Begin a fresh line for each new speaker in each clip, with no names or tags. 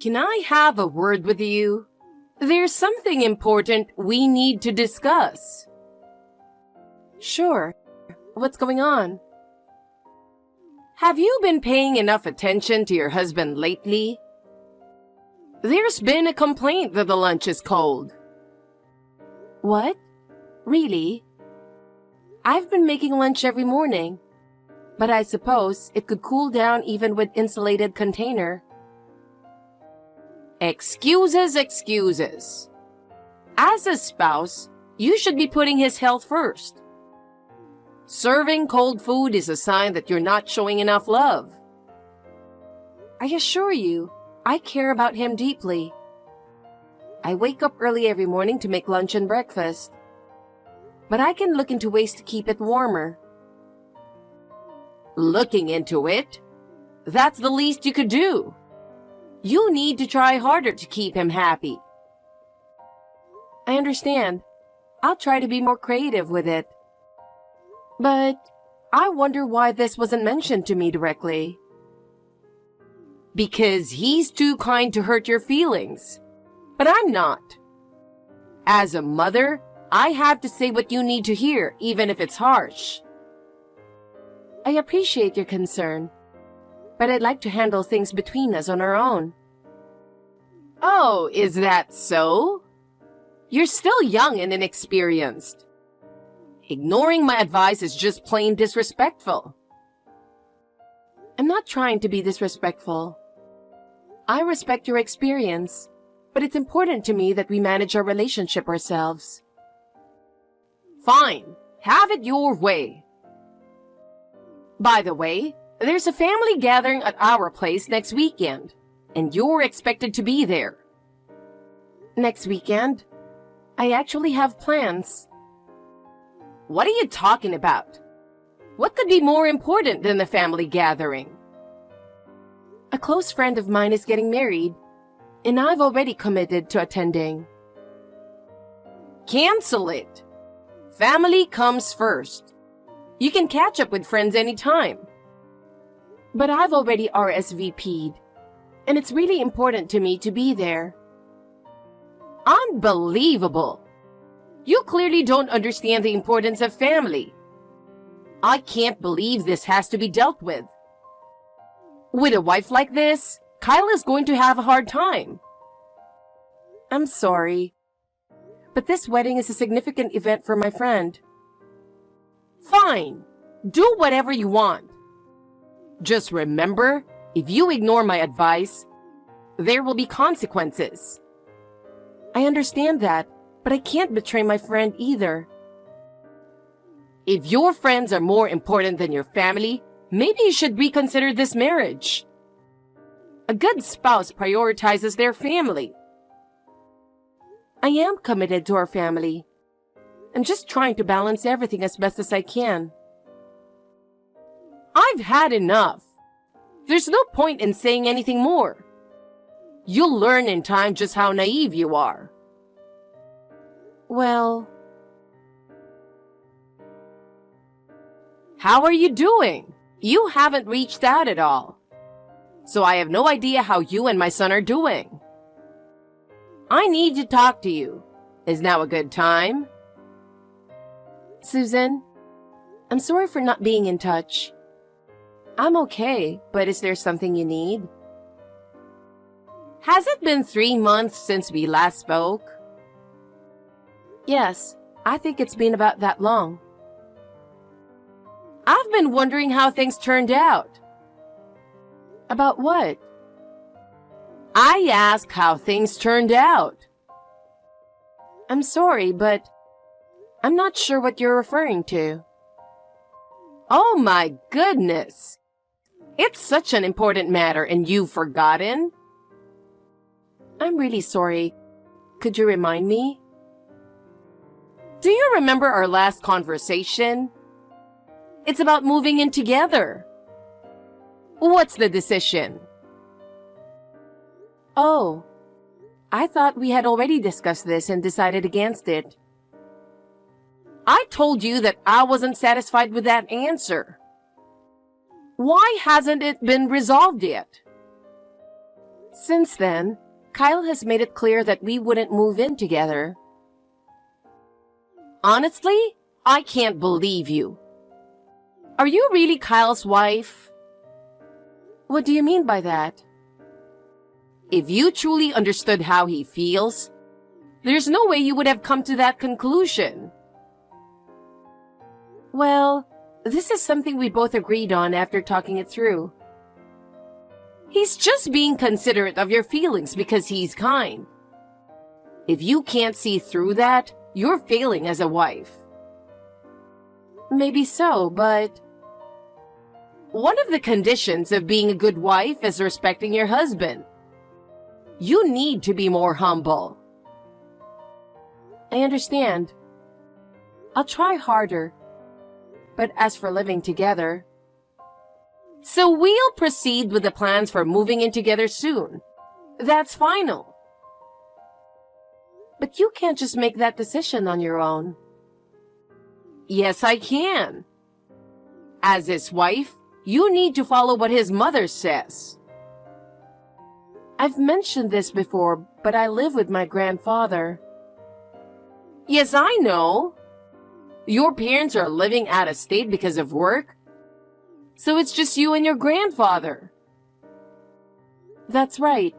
Can I have a word with you? There's something important we need to discuss. Sure. What's going on? Have you been paying enough attention to your husband lately? There's been a complaint that the lunch is cold. What? Really? I've been making lunch every morning, but I suppose it could cool down even with insulated container. Excuses, excuses. As a spouse, you should be putting his health first. Serving cold food is a sign that you're not showing enough love. I assure you, I care about him deeply. I wake up early every morning to make lunch and breakfast, but I can look into ways to keep it warmer. Looking into it? That's the least you could do. You need to try harder to keep him happy. I understand. I'll try to be more creative with it. But I wonder why this wasn't mentioned to me directly. Because he's too kind to hurt your feelings. But I'm not. As a mother, I have to say what you need to hear, even if it's harsh. I appreciate your concern, but I'd like to handle things between us on our own. Oh, is that so? You're still young and inexperienced. Ignoring my advice is just plain disrespectful. I'm not trying to be disrespectful. I respect your experience, but it's important to me that we manage our relationship ourselves. Fine, have it your way. By the way, there's a family gathering at our place next weekend, and you're expected to be there. Next weekend? I actually have plans. What are you talking about? What could be more important than the family gathering? A close friend of mine is getting married, and I've already committed to attending. Cancel it. Family comes first. You can catch up with friends anytime. But I've already RSVP'd, and it's really important to me to be there. Unbelievable! You clearly don't understand the importance of family. I can't believe this has to be dealt with. With a wife like this, Kyle is going to have a hard time. I'm sorry, but this wedding is a significant event for my friend. Fine. Do whatever you want. Just remember, if you ignore my advice, there will be consequences. I understand that, but I can't betray my friend either. If your friends are more important than your family, maybe you should reconsider this marriage. A good spouse prioritizes their family. I am committed to our family. I'm just trying to balance everything as best as I can. I've had enough. There's no point in saying anything more. You'll learn in time just how naive you are. Well... How are you doing? You haven't reached out at all. So I have no idea how you and my son are doing. I need to talk to you. Is now a good time? Susan, I'm sorry for not being in touch. I'm okay, but is there something you need? Has it been 3 months since we last spoke? Yes, I think it's been about that long. I've been wondering how things turned out. About what? I asked how things turned out. I'm sorry, but I'm not sure what you're referring to. Oh my goodness! It's such an important matter and you've forgotten? I'm really sorry. Could you remind me? Do you remember our last conversation? It's about moving in together. What's the decision? Oh, I thought we had already discussed this and decided against it. I told you that I wasn't satisfied with that answer. Why hasn't it been resolved yet? Since then, Kyle has made it clear that we wouldn't move in together. Honestly, I can't believe you. Are you really Kyle's wife? What do you mean by that? If you truly understood how he feels, there's no way you would have come to that conclusion. Well, this is something we both agreed on after talking it through. He's just being considerate of your feelings because he's kind. If you can't see through that, you're failing as a wife. Maybe so, but one of the conditions of being a good wife is respecting your husband. You need to be more humble. I understand. I'll try harder. But as for living together... So we'll proceed with the plans for moving in together soon. That's final. But you can't just make that decision on your own. Yes, I can. As his wife, you need to follow what his mother says. I've mentioned this before, but I live with my grandfather. Yes, I know. Your parents are living out of state because of work, so it's just you and your grandfather. That's right.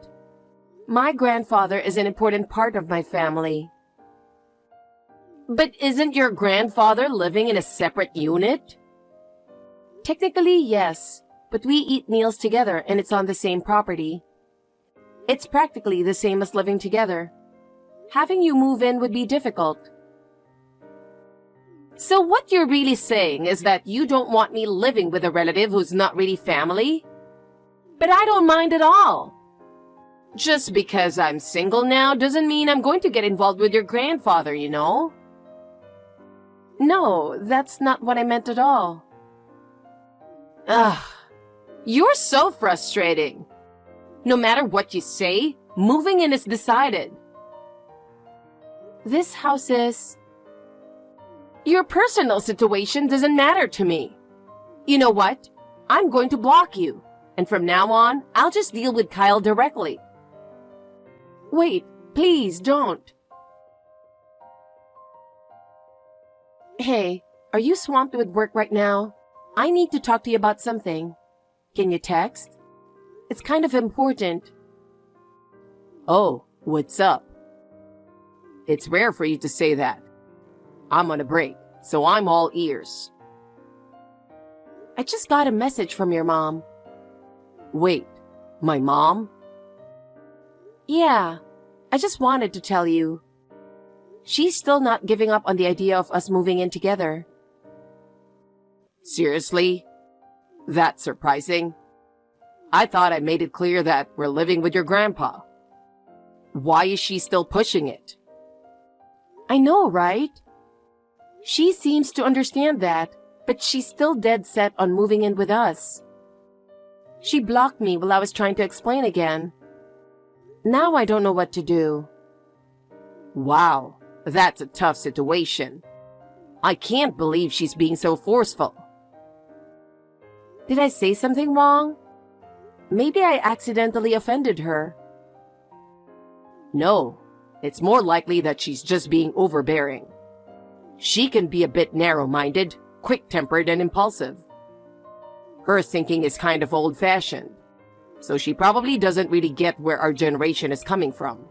My grandfather is an important part of my family. But isn't your grandfather living in a separate unit? Technically, yes, but we eat meals together and it's on the same property. It's practically the same as living together. Having you move in would be difficult. So what you're really saying is that you don't want me living with a relative who's not really family? But I don't mind at all. Just because I'm single now doesn't mean I'm going to get involved with your grandfather, you know? No, that's not what I meant at all. Ugh, you're so frustrating. No matter what you say, moving in is decided. This house is... Your personal situation doesn't matter to me. You know what? I'm going to block you. And from now on, I'll just deal with Kyle directly. Wait, please don't. Hey, are you swamped with work right now? I need to talk to you about something. Can you text? It's kind of important. Oh, what's up? It's rare for you to say that. I'm on a break, so I'm all ears. I just got a message from your mom. Wait, my mom? Yeah, I just wanted to tell you. She's still not giving up on the idea of us moving in together. Seriously? That's surprising. I thought I made it clear that we're living with your grandpa. Why is she still pushing it? I know, right? She seems to understand that, but she's still dead set on moving in with us. She blocked me while I was trying to explain again. Now I don't know what to do. Wow, that's a tough situation. I can't believe she's being so forceful. Did I say something wrong? Maybe I accidentally offended her. No, it's more likely that she's just being overbearing. She can be a bit narrow-minded, quick-tempered, and impulsive. Her thinking is kind of old-fashioned, so she probably doesn't really get where our generation is coming from.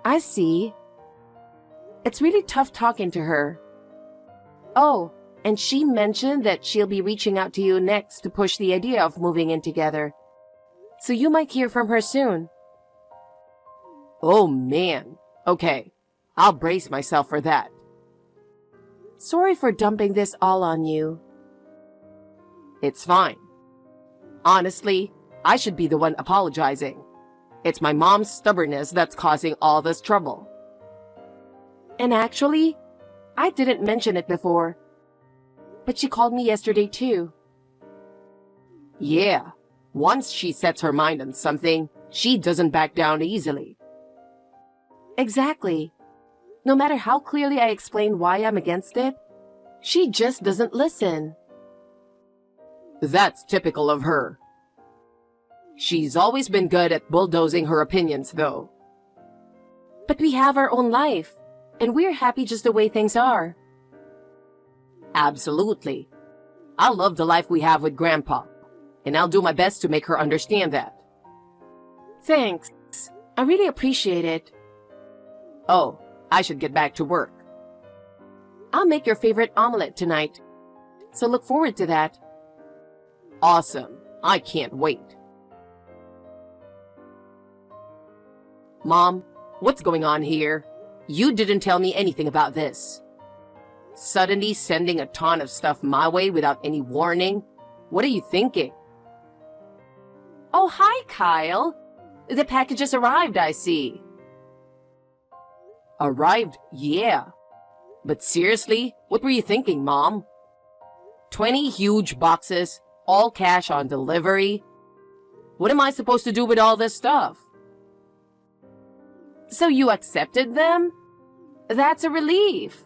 I see. It's really tough talking to her. Oh, and she mentioned that she'll be reaching out to you next to push the idea of moving in together. So you might hear from her soon. Oh man. Okay, I'll brace myself for that. Sorry for dumping this all on you. It's fine. Honestly, I should be the one apologizing. It's my mom's stubbornness that's causing all this trouble. And actually, I didn't mention it before. But she called me yesterday too. Yeah, once she sets her mind on something, she doesn't back down easily. Exactly. No matter how clearly I explain why I'm against it, she just doesn't listen. That's typical of her. She's always been good at bulldozing her opinions, though. But we have our own life, and we're happy just the way things are. Absolutely. I love the life we have with Grandpa, and I'll do my best to make her understand that. Thanks. I really appreciate it. Oh, I should get back to work. I'll make your favorite omelet tonight, so look forward to that. Awesome. I can't wait. Mom, what's going on here? You didn't tell me anything about this. Suddenly sending a ton of stuff my way without any warning? What are you thinking? Oh, hi, Kyle. The packages arrived, I see. Arrived? Yeah. But seriously, what were you thinking, Mom? 20 huge boxes, all cash on delivery? What am I supposed to do with all this stuff? So you accepted them? That's a relief.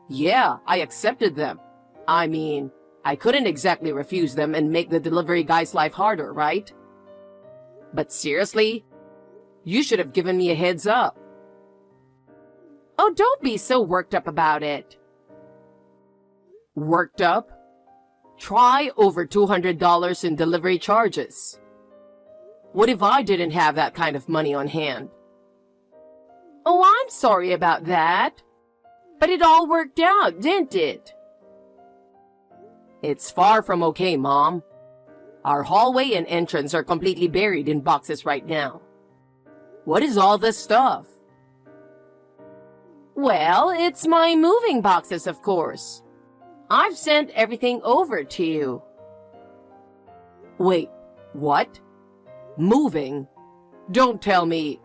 Yeah, I accepted them. I mean, I couldn't exactly refuse them and make the delivery guy's life harder, right? But seriously, you should have given me a heads up. Oh, don't be so worked up about it. Worked up? Try over $200 in delivery charges. What if I didn't have that kind of money on hand? Oh, I'm sorry about that. But it all worked out, didn't it? It's far from okay, Mom. Our hallway and entrance are completely buried in boxes right now. What is all this stuff? Well, it's my moving boxes, of course. I've sent everything over to you. Wait, what? Moving? Don't tell me.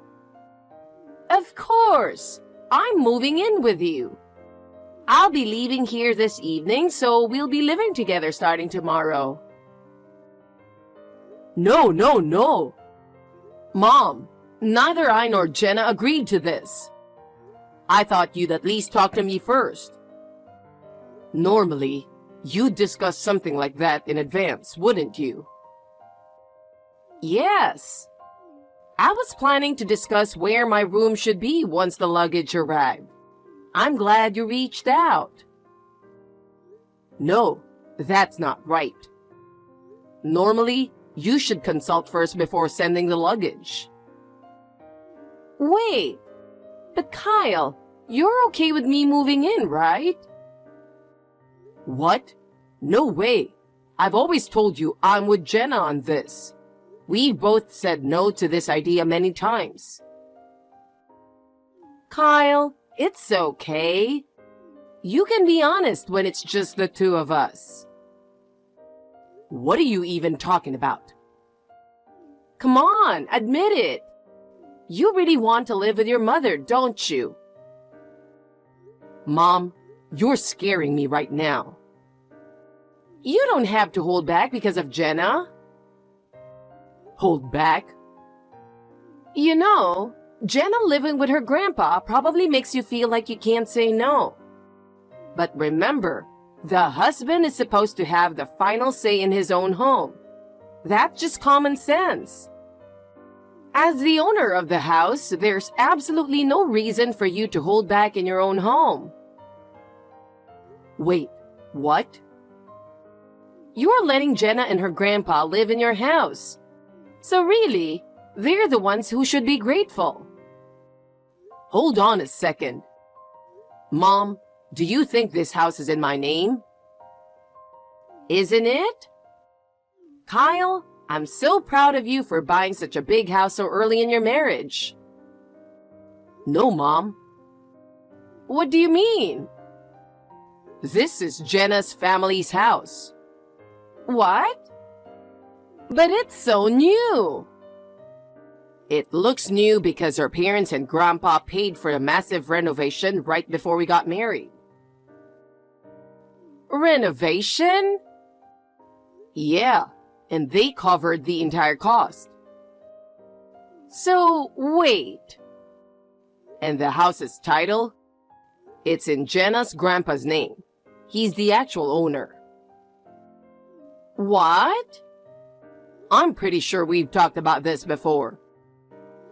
Of course. I'm moving in with you. I'll be leaving here this evening, so we'll be living together starting tomorrow. No. Mom, neither I nor Jenna agreed to this. I thought you'd at least talk to me first. Normally, you'd discuss something like that in advance, wouldn't you? Yes. I was planning to discuss where my room should be once the luggage arrived. I'm glad you reached out. No, that's not right. Normally, you should consult first before sending the luggage. Wait, but Kyle, you're okay with me moving in, right? What? No way. I've always told you I'm with Jenna on this. We've both said no to this idea many times. Kyle, it's okay. You can be honest when it's just the two of us. What are you even talking about? Come on, admit it. You really want to live with your mother, don't you? Mom, you're scaring me right now. You don't have to hold back because of Jenna. Hold back? You know, Jenna living with her grandpa probably makes you feel like you can't say no. But remember, the husband is supposed to have the final say in his own home. That's just common sense. As the owner of the house, there's absolutely no reason for you to hold back in your own home. Wait, what? You're letting Jenna and her grandpa live in your house. So really, they're the ones who should be grateful. Hold on a second. Mom, do you think this house is in my name? Isn't it? Kyle, I'm so proud of you for buying such a big house so early in your marriage. No, Mom. What do you mean? This is Jenna's family's house. What? But it's so new. It looks new because our parents and Grandpa paid for a massive renovation right before we got married. Renovation? Yeah, and they covered the entire cost. So, wait. And the house's title? It's in Jenna's grandpa's name. He's the actual owner. What? I'm pretty sure we've talked about this before.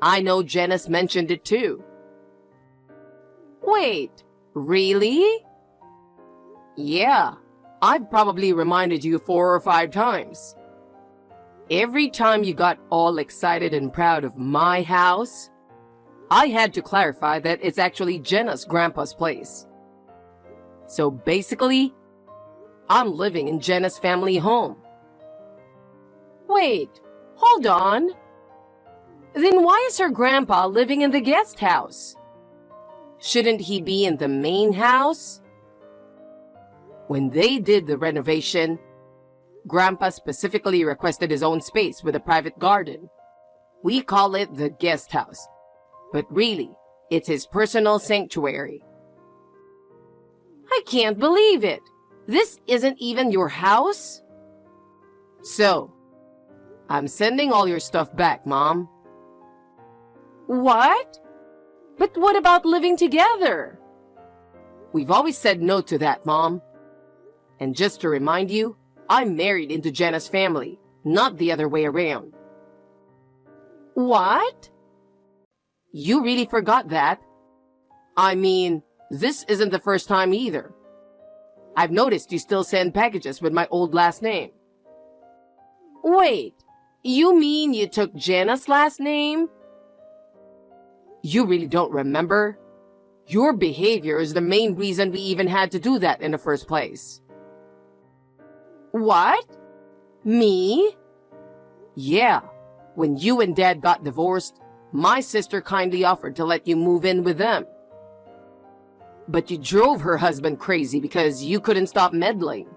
I know Janice mentioned it too. Wait, really? Yeah, I've probably reminded you 4 or 5 times. Every time you got all excited and proud of my house, I had to clarify that it's actually Jenna's grandpa's place. So basically, I'm living in Jenna's family home. Wait, hold on. Then why is her grandpa living in the guest house? Shouldn't he be in the main house? When they did the renovation, Grandpa specifically requested his own space with a private garden. We call it the guest house, but really, it's his personal sanctuary. I can't believe it. This isn't even your house? So, I'm sending all your stuff back, Mom. What? But what about living together? We've always said no to that, Mom. And just to remind you, I'm married into Jenna's family, not the other way around. What? You really forgot that? I mean, this isn't the first time either. I've noticed you still send packages with my old last name. Wait, you mean you took Jenna's last name? You really don't remember? Your behavior is the main reason we even had to do that in the first place. What? Me? Yeah, when you and Dad got divorced, my sister kindly offered to let you move in with them. But you drove her husband crazy because you couldn't stop meddling.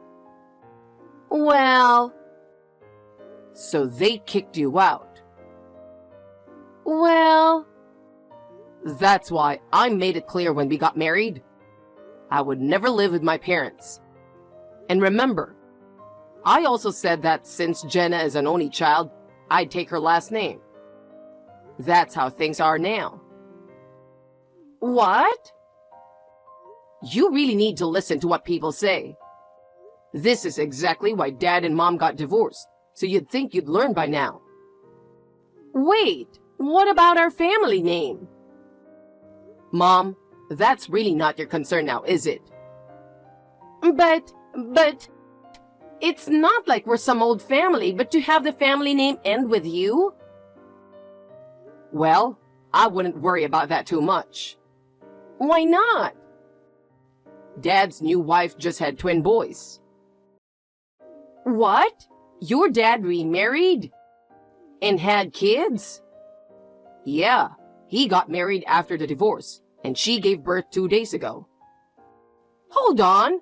Well... So they kicked you out. Well... That's why I made it clear when we got married. I would never live with my parents. And remember, I also said that since Jenna is an only child, I'd take her last name. That's how things are now. What? You really need to listen to what people say. This is exactly why Dad and Mom got divorced, so you'd think you'd learn by now. Wait, what about our family name? Mom, that's really not your concern now, is it? But, it's not like we're some old family, but to have the family name end with you? Well, I wouldn't worry about that too much. Why not? Dad's new wife just had twin boys. What? Your dad remarried? And had kids? Yeah, he got married after the divorce, and she gave birth 2 days ago. Hold on.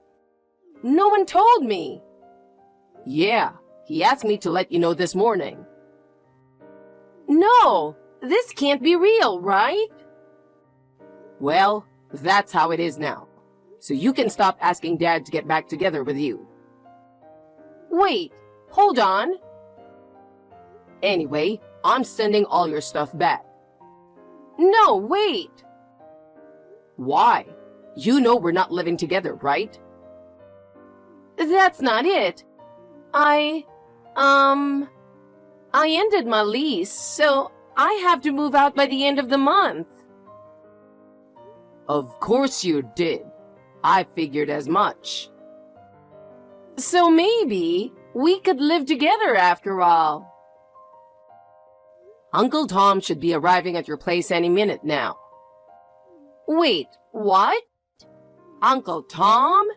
No one told me. Yeah, he asked me to let you know this morning. No, this can't be real, right? Well, that's how it is now. So you can stop asking Dad to get back together with you. Wait, hold on. Anyway, I'm sending all your stuff back. No, wait. Why? You know we're not living together, right? That's not it. I ended my lease, so I have to move out by the end of the month. Of course you did. I figured as much. So maybe we could live together after all. Uncle Tom should be arriving at your place any minute now. Wait, what? Uncle Tom?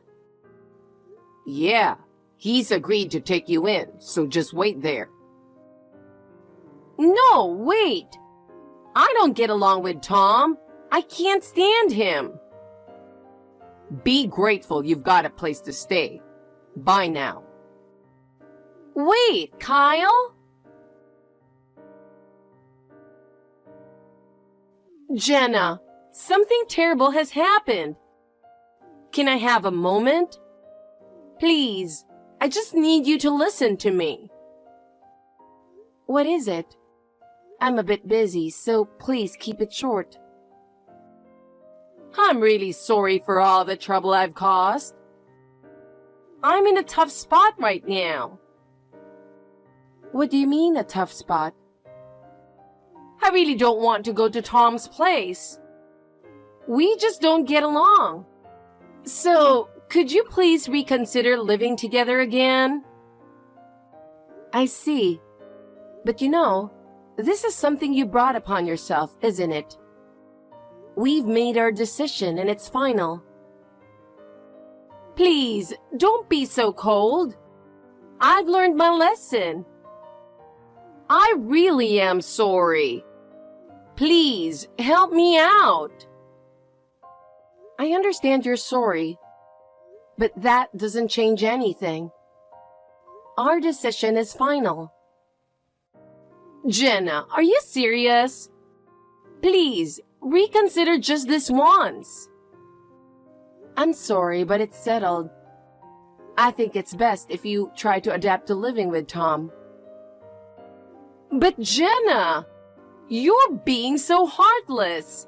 Yeah, he's agreed to take you in, so just wait there. No, wait. I don't get along with Tom. I can't stand him. Be grateful you've got a place to stay. Bye now. Wait, Kyle? Jenna, something terrible has happened. Can I have a moment? Please, I just need you to listen to me. What is it? I'm a bit busy, so please keep it short. I'm really sorry for all the trouble I've caused. I'm in a tough spot right now. What do you mean, a tough spot? I really don't want to go to Tom's place. We just don't get along. So, could you please reconsider living together again? I see. But you know, this is something you brought upon yourself, isn't it? We've made our decision and it's final. Please, don't be so cold. I've learned my lesson. I really am sorry. Please, help me out. I understand you're sorry, but that doesn't change anything. Our decision is final. Jenna, are you serious? Please, reconsider just this once. I'm sorry, but it's settled. I think it's best if you try to adapt to living with Tom. But Jenna, you're being so heartless.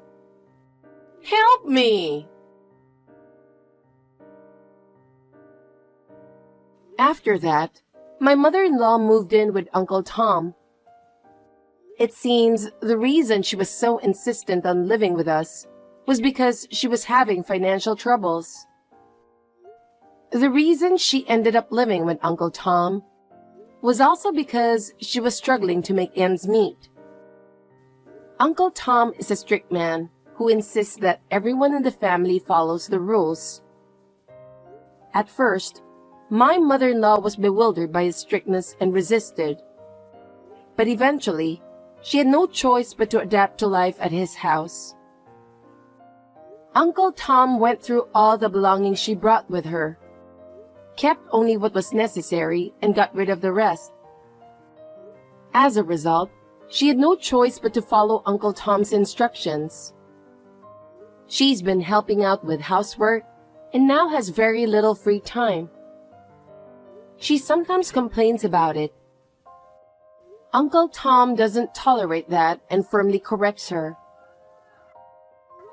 Help me. After that, my mother-in-law moved in with Uncle Tom. It seems the reason she was so insistent on living with us was because she was having financial troubles. The reason she ended up living with Uncle Tom was also because she was struggling to make ends meet. Uncle Tom is a strict man who insists that everyone in the family follows the rules. At first, my mother-in-law was bewildered by his strictness and resisted. But eventually, she had no choice but to adapt to life at his house. Uncle Tom went through all the belongings she brought with her, kept only what was necessary, and got rid of the rest. As a result, she had no choice but to follow Uncle Tom's instructions. She's been helping out with housework and now has very little free time. She sometimes complains about it. Uncle Tom doesn't tolerate that and firmly corrects her.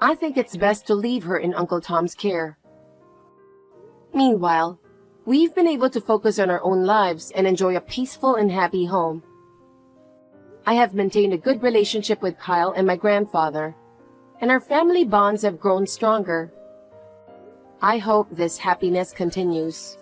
I think it's best to leave her in Uncle Tom's care. Meanwhile, we've been able to focus on our own lives and enjoy a peaceful and happy home. I have maintained a good relationship with Kyle and my grandfather, and our family bonds have grown stronger. I hope this happiness continues.